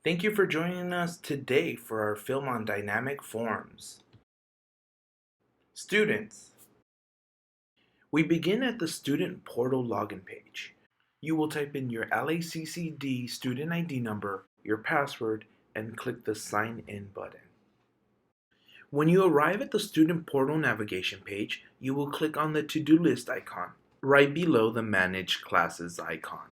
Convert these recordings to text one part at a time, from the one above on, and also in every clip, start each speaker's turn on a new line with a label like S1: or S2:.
S1: Thank you for joining us today for our film on dynamic forms. Students, we begin at the student portal login page. You will type in your LACCD student ID number, your password, and click the sign in button. When you arrive at the student portal navigation page, you will click on the to-do list icon right below the manage classes icon.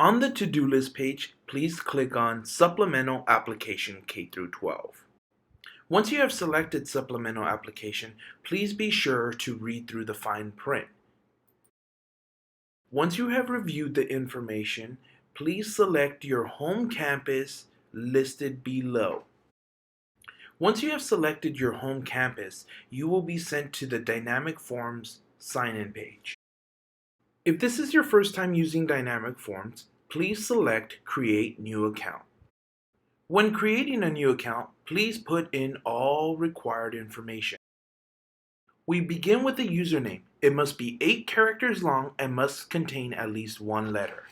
S1: On the to-do list page, please click on supplemental application K-12. Once you have selected supplemental application, please be sure to read through the fine print. Once you have reviewed the information, please select your home campus listed below. Once you have selected your home campus, you will be sent to the Dynamic Forms sign-in page. If this is your first time using Dynamic Forms, please select Create New Account. When creating a new account, please put in all required information. We begin with the username. It must be 8 characters long and must contain at least one letter.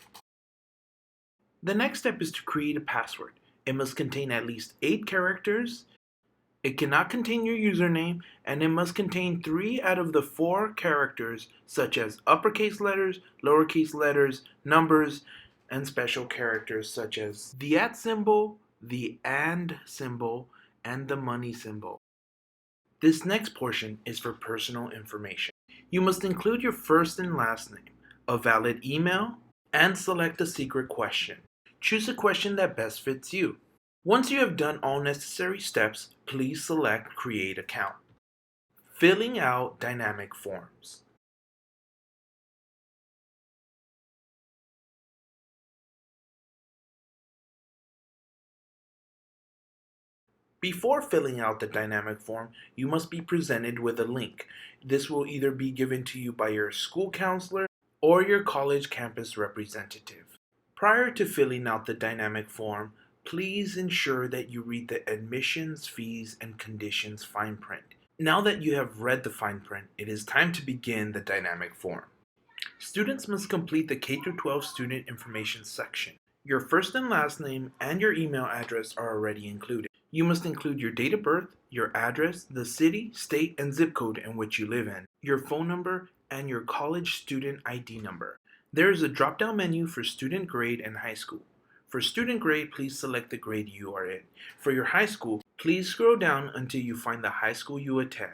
S1: The next step is to create a password. It must contain at least 8 characters. It cannot contain your username, and it must contain 3 out of the 4 characters, such as uppercase letters, lowercase letters, numbers, and special characters such as the @ symbol, the and symbol, and the money symbol. This next portion is for personal information. You must include your first and last name, a valid email, and select a secret question. Choose a question that best fits you. Once you have done all necessary steps, please select Create Account. Filling out dynamic forms. Before filling out the dynamic form, you must be presented with a link. This will either be given to you by your school counselor or your college campus representative. Prior to filling out the dynamic form, please ensure that you read the admissions, fees, and conditions fine print. Now that you have read the fine print, it is time to begin the dynamic form. Students must complete the K-12 student information section. Your first and last name and your email address are already included. You must include your date of birth, your address, the city, state, and zip code in which you live in, your phone number, and your college student ID number. There is a drop-down menu for student grade and high school. For student grade, please select the grade you are in. For your high school, please scroll down until you find the high school you attend.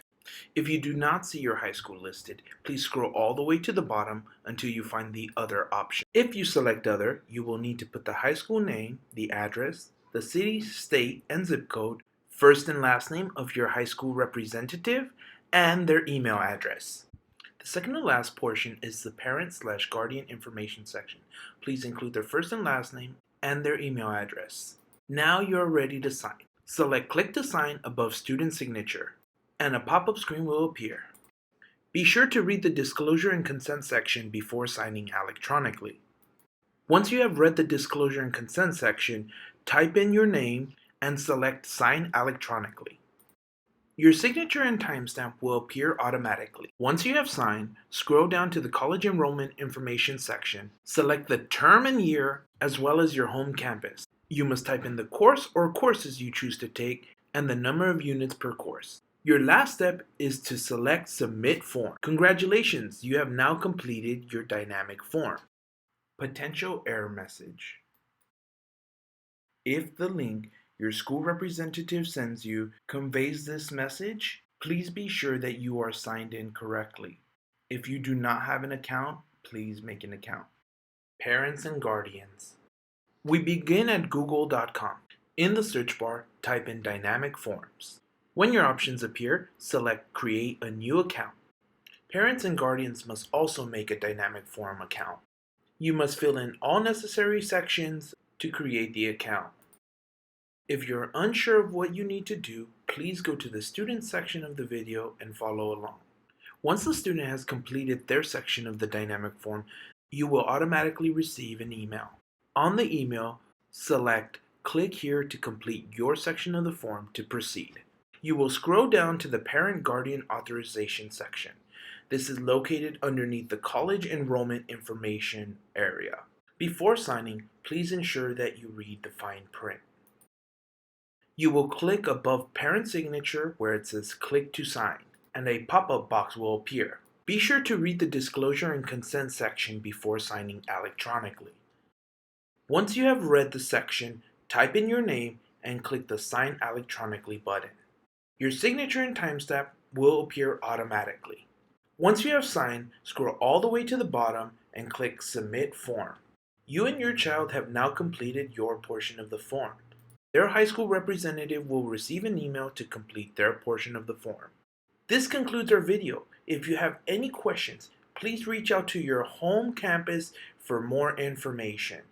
S1: If you do not see your high school listed, please scroll all the way to the bottom until you find the Other option. If you select Other, you will need to put the high school name, the address, the city, state, and zip code, first and last name of your high school representative, and their email address. The second to last portion is the parent/guardian information section. Please include their first and last name and their email address. Now you are ready to sign. Select Click to Sign above Student Signature, and a pop-up screen will appear. Be sure to read the disclosure and consent section before signing electronically. Once you have read the disclosure and consent section, type in your name and select Sign electronically. Your signature and timestamp will appear automatically. Once you have signed, scroll down to the college enrollment information section. Select the term and year as well as your home campus. You must type in the course or courses you choose to take and the number of units per course. Your last step is to select Submit Form. Congratulations, you have now completed your dynamic form. Potential error message. If the link your school representative sends you conveys this message, please be sure that you are signed in correctly. If you do not have an account, please make an account. Parents and Guardians. We begin at google.com. In the search bar, type in dynamic forms. When your options appear, select Create a New Account. Parents and Guardians must also make a dynamic form account. You must fill in all necessary sections to create the account. If you're unsure of what you need to do, please go to the student section of the video and follow along. Once the student has completed their section of the dynamic form, you will automatically receive an email. On the email, select Click here to complete your section of the form to proceed. You will scroll down to the Parent Guardian Authorization section. This is located underneath the College Enrollment Information area. Before signing, please ensure that you read the fine print. You will click above parent signature where it says click to sign, and a pop-up box will appear. Be sure to read the disclosure and consent section before signing electronically. Once you have read the section, type in your name and click the Sign Electronically button. Your signature and timestamp will appear automatically. Once you have signed, scroll all the way to the bottom and click Submit Form. You and your child have now completed your portion of the form. Their high school representative will receive an email to complete their portion of the form. This concludes our video. If you have any questions, please reach out to your home campus for more information.